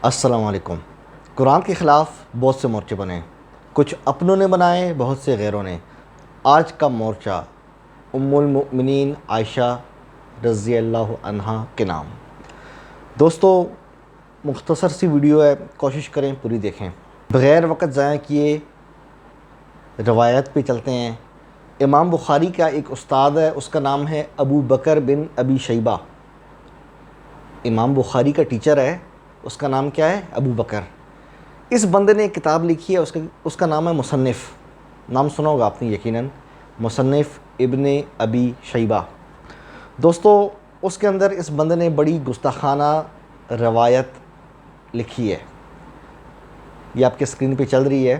السلام علیکم۔ قرآن کے خلاف بہت سے مورچے بنے، کچھ اپنوں نے بنائے، بہت سے غیروں نے۔ آج کا مورچہ ام المؤمنین عائشہ رضی اللہ عنہا کے نام۔ دوستو، مختصر سی ویڈیو ہے، کوشش کریں پوری دیکھیں۔ بغیر وقت ضائع کیے روایت پہ چلتے ہیں۔ امام بخاری کا ایک استاد ہے، اس کا نام ہے ابو بکر بن ابی شیبہ۔ امام بخاری کا ٹیچر ہے، اس کا نام کیا ہے؟ ابو بکر۔ اس بندے نے ایک کتاب لکھی ہے، اس کا نام ہے مصنف۔ نام سنا ہوگا آپ نے یقیناً، مصنف ابن ابی شیبہ۔ دوستو، اس کے اندر اس بندے نے بڑی گستاخانہ روایت لکھی ہے، یہ آپ کے اسکرین پہ چل رہی ہے۔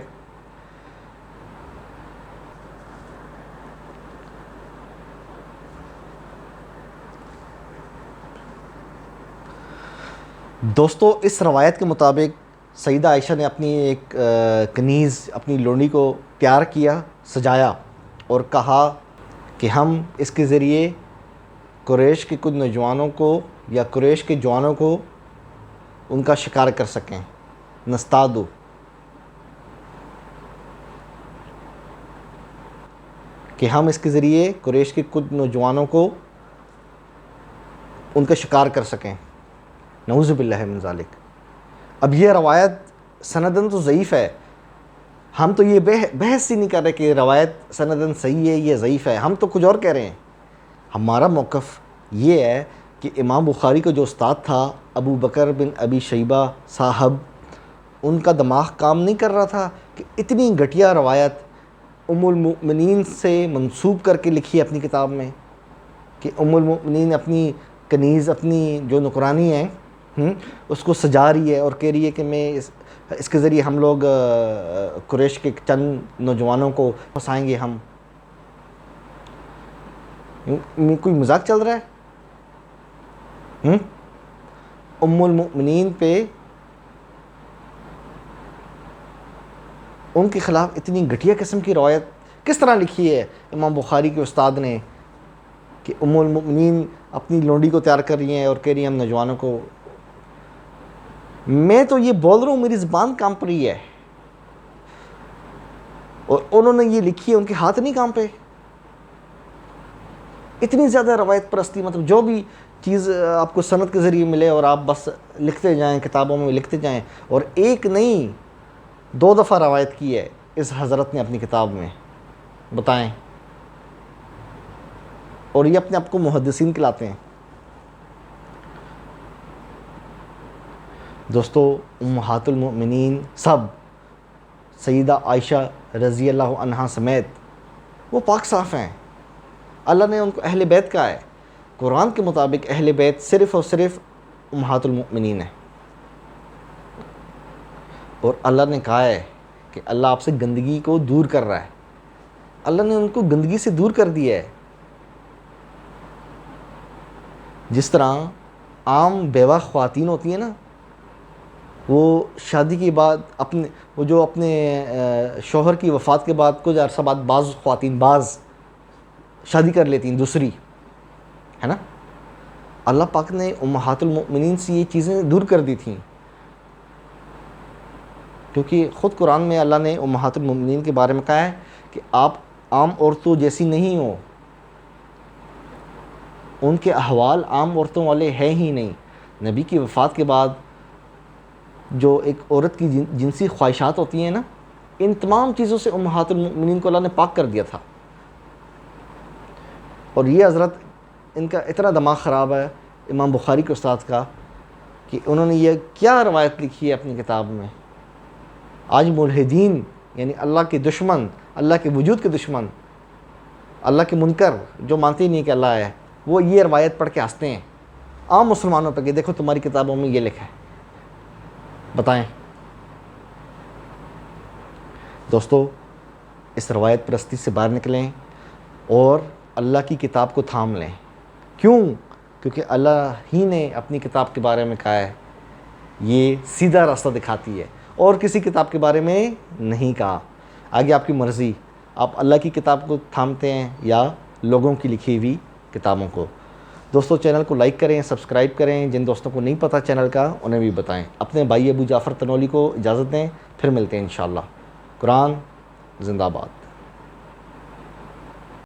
دوستو، اس روایت کے مطابق سیدہ عائشہ نے اپنی ایک کنیز اپنی لونڈی کو تیار کیا، سجایا اور کہا کہ ہم اس کے ذریعے قریش کے کچھ نوجوانوں کو یا قریش کے جوانوں کو ان کا شکار کر سکیں، نستادو۔ کہ ہم اس کے ذریعے قریش کے کچھ نوجوانوں کو ان کا شکار کر سکیں، نعوذ باللہ من ذالک۔ اب یہ روایت سندن تو ضعیف ہے، ہم تو یہ بحث ہی نہیں کر رہے کہ روایت سندن صحیح ہے یا ضعیف ہے، ہم تو کچھ اور کہہ رہے ہیں۔ ہمارا موقف یہ ہے کہ امام بخاری کا جو استاد تھا ابو بکر بن ابی شیبہ صاحب، ان کا دماغ کام نہیں کر رہا تھا کہ اتنی گھٹیا روایت ام المؤمنین سے منسوب کر کے لکھی اپنی کتاب میں، کہ ام المؤمنین اپنی کنیز، اپنی جو نکرانی ہے اس کو سجا رہی ہے اور کہہ رہی ہے کہ میں اس کے ذریعے ہم لوگ قریش کے چند نوجوانوں کو پھنسائیں گے۔ ہم کوئی مذاق چل رہا ہے؟ ام المؤمنین پہ ان کے خلاف اتنی گھٹیا قسم کی روایت کس طرح لکھی ہے امام بخاری کے استاد نے، کہ ام المؤمنین اپنی لونڈی کو تیار کر رہی ہیں اور کہہ رہی ہیں ہم نوجوانوں کو۔ میں تو یہ بول رہا ہوں، میری زبان کانپ رہی ہے، اور انہوں نے یہ لکھی ہے، ان کے ہاتھ نہیں کانپے؟ اتنی زیادہ روایت پرستی، مطلب جو بھی چیز آپ کو سند کے ذریعے ملے اور آپ بس لکھتے جائیں، کتابوں میں لکھتے جائیں۔ اور ایک نہیں، 2 دفعہ روایت کی ہے اس حضرت نے اپنی کتاب میں، بتائیں۔ اور یہ اپنے آپ کو محدثین کہلاتے ہیں۔ دوستو، امہات المؤمنین سب، سیدہ عائشہ رضی اللہ عنہا سمیت، وہ پاک صاف ہیں۔ اللہ نے ان کو اہل بیت کہا ہے۔ قرآن کے مطابق اہل بیت صرف اور صرف امہات المؤمنین ہیں، اور اللہ نے کہا ہے کہ اللہ آپ سے گندگی کو دور کر رہا ہے۔ اللہ نے ان کو گندگی سے دور کر دیا ہے۔ جس طرح عام بیوہ خواتین ہوتی ہیں نا، وہ شادی کے بعد اپنے شوہر کی وفات کے بعد کچھ عرصہ بعد بعض خواتین شادی کر لیتی ہیں دوسری، ہے نا۔ اللہ پاک نے امہات المؤمنین سے یہ چیزیں دور کر دی تھیں، کیونکہ خود قرآن میں اللہ نے امہات المؤمنین کے بارے میں کہا ہے کہ آپ عام عورتوں جیسی نہیں ہو، ان کے احوال عام عورتوں والے ہیں ہی نہیں۔ نبی کی وفات کے بعد جو ایک عورت کی جنسی خواہشات ہوتی ہیں نا، ان تمام چیزوں سے امہات المؤمنین کو اللہ نے پاک کر دیا تھا۔ اور یہ حضرت، ان کا اتنا دماغ خراب ہے امام بخاری کے استاد کا، کہ انہوں نے یہ کیا روایت لکھی ہے اپنی کتاب میں۔ آج ملحدین، یعنی اللہ کے دشمن، اللہ کے وجود کے دشمن، اللہ کے منکر، جو مانتے ہی نہیں کہ اللہ ہے، وہ یہ روایت پڑھ کے ہنستے ہیں عام مسلمانوں پہ کہ دیکھو تمہاری کتابوں میں یہ لکھا ہے۔ بتائیں دوستو، اس روایت پرستی سے باہر نکلیں اور اللہ کی کتاب کو تھام لیں۔ کیوں؟ کیونکہ اللہ ہی نے اپنی کتاب کے بارے میں کہا ہے، یہ سیدھا راستہ دکھاتی ہے، اور کسی کتاب کے بارے میں نہیں کہا۔ آگے آپ کی مرضی، آپ اللہ کی کتاب کو تھامتے ہیں یا لوگوں کی لکھی ہوئی کتابوں کو۔ دوستوں چینل کو لائک کریں، سبسکرائب کریں، جن دوستوں کو نہیں پتہ چینل کا انہیں بھی بتائیں۔ اپنے بھائی ابو جعفر تنولی کو اجازت دیں، پھر ملتے ہیں انشاءاللہ۔ قرآن زندہ باد۔